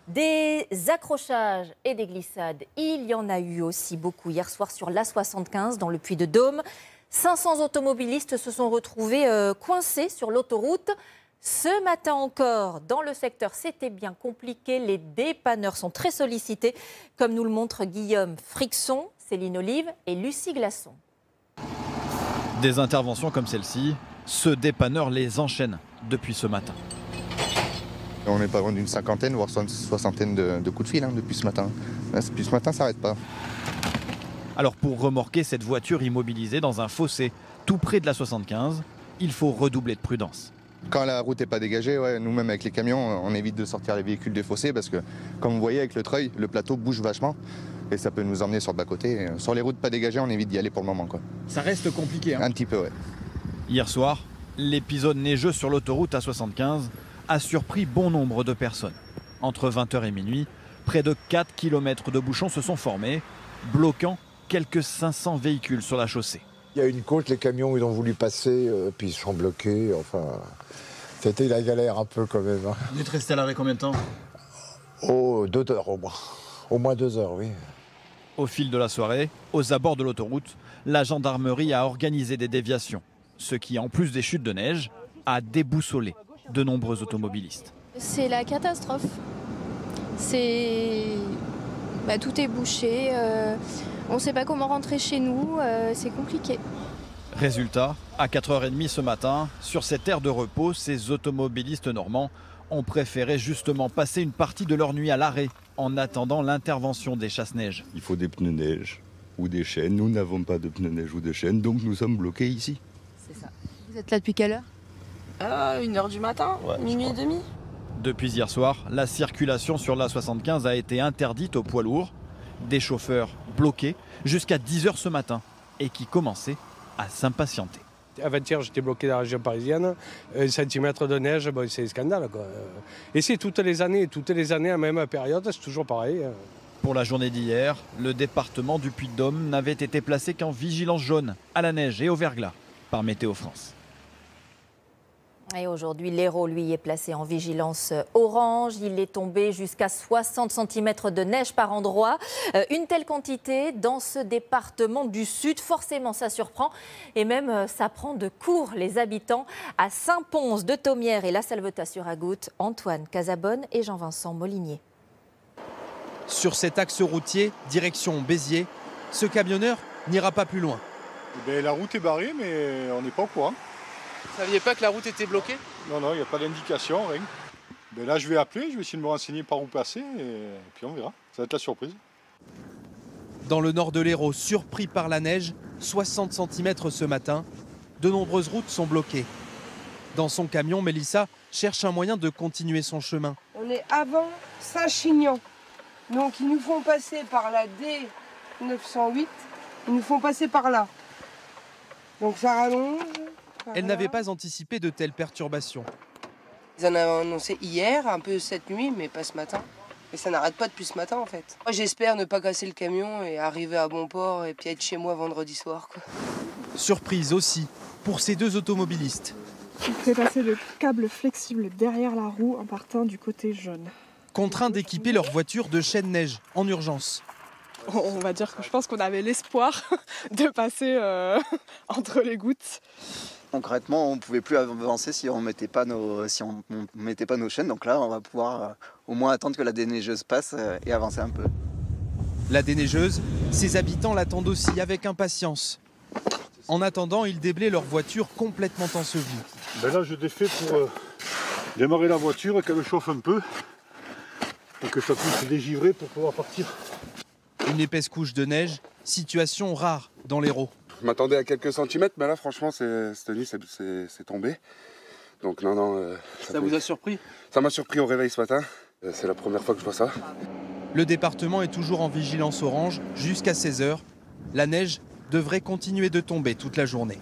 Des accrochages et des glissades, il y en a eu aussi beaucoup hier soir sur l'A75 dans le Puy-de-Dôme. 500 automobilistes se sont retrouvés coincés sur l'autoroute. Ce matin encore, dans le secteur, c'était bien compliqué. Les dépanneurs sont très sollicités, comme nous le montrent Guillaume Frixon, Céline Olive et Lucie Glasson. Des interventions comme celle-ci, ce dépanneur les enchaîne depuis ce matin. On n'est pas loin d'une cinquantaine, voire soixantaine de coups de fil depuis ce matin. Depuis ce matin, ça n'arrête pas. Alors pour remorquer cette voiture immobilisée dans un fossé tout près de la 75, il faut redoubler de prudence. Quand la route n'est pas dégagée, nous-mêmes avec les camions, on évite de sortir les véhicules des fossés parce que, comme vous voyez avec le treuil, le plateau bouge vachement et ça peut nous emmener sur le bas-côté. Sur les routes pas dégagées, on évite d'y aller pour le moment. Ça reste compliqué. Un petit peu, ouais. Hier soir, l'épisode neigeux sur l'autoroute A75 a surpris bon nombre de personnes. Entre 20h et minuit, près de 4 km de bouchons se sont formés, bloquant quelques 500 véhicules sur la chaussée. Il y a une côte, les camions ils ont voulu passer, puis ils sont bloqués. Enfin, c'était la galère un peu quand même. Vous êtes resté à l'arrêt combien de temps? Oh, 2 heures au moins. Au moins 2 heures, oui. Au fil de la soirée, aux abords de l'autoroute, la gendarmerie a organisé des déviations, ce qui, en plus des chutes de neige, a déboussolé de nombreux automobilistes. C'est la catastrophe. Tout est bouché. On ne sait pas comment rentrer chez nous. C'est compliqué. Résultat, à 4h30 ce matin, sur cette aire de repos, ces automobilistes normands ont préféré justement passer une partie de leur nuit à l'arrêt en attendant l'intervention des chasse-neige. Il faut des pneus neige ou des chaînes. Nous n'avons pas de pneus neige ou de chaînes, donc nous sommes bloqués ici. C'est ça. Vous êtes là depuis quelle heure? 1h du matin, minuit et demi. Depuis hier soir, la circulation sur l'A75 a été interdite aux poids lourds. Des chauffeurs bloqués jusqu'à 10h ce matin et qui commençaient à s'impatienter. Avant-hier, j'étais bloqué dans la région parisienne. 1 centimètre de neige, c'est un scandale, quoi. Et c'est toutes les années, à la même période, c'est toujours pareil. Pour la journée d'hier, le département du Puy-de-Dôme n'avait été placé qu'en vigilance jaune à la neige et au verglas par Météo France. Et aujourd'hui, l'Hérault, lui, est placé en vigilance orange. Il est tombé jusqu'à 60 cm de neige par endroit. Une telle quantité dans ce département du Sud, forcément, ça surprend. Et même, ça prend de court les habitants à Saint-Pons de Thomières et La Salvetat-sur-Agoutte. Antoine Casabonne et Jean-Vincent Molinier. Sur cet axe routier, direction Béziers, ce camionneur n'ira pas plus loin. La route est barrée, mais on n'est pas au courant. Vous ne saviez pas que la route était bloquée? Non, il n'y a pas d'indication, rien. Là, je vais appeler, je vais essayer de me renseigner par où passer, et puis on verra. Ça va être la surprise. Dans le nord de l'Hérault, surpris par la neige, 60 cm ce matin, de nombreuses routes sont bloquées. Dans son camion, Mélissa cherche un moyen de continuer son chemin. On est avant Saint-Chinian. Donc ils nous font passer par la D908. Ils nous font passer par là. Donc ça rallonge. Elle n'avait pas anticipé de telles perturbations. Ils en ont annoncé hier, un peu cette nuit, mais pas ce matin. Et ça n'arrête pas depuis ce matin en fait. Moi j'espère ne pas casser le camion et arriver à bon port et puis être chez moi vendredi soir. Surprise aussi pour ces deux automobilistes. Il fait passer le câble flexible derrière la roue en partant du côté jaune. Contraints d'équiper leur voiture de chaîne neige en urgence. On va dire que je pense qu'on avait l'espoir de passer entre les gouttes. Concrètement, on ne pouvait plus avancer si on ne mettait pas nos chaînes. Donc là, on va pouvoir au moins attendre que la déneigeuse passe et avancer un peu. La déneigeuse, ses habitants l'attendent aussi avec impatience. En attendant, ils déblaient leur voiture complètement ensevelie. Là, je défais pour démarrer la voiture et qu'elle chauffe un peu. Pour que ça puisse se dégivrer pour pouvoir partir. Une épaisse couche de neige, situation rare dans l'Hérault. Je m'attendais à quelques centimètres, mais là, franchement, cette nuit, c'est tombé. Donc non. Ça vous a surpris? Ça m'a surpris au réveil ce matin. C'est la première fois que je vois ça. Le département est toujours en vigilance orange jusqu'à 16h. La neige devrait continuer de tomber toute la journée.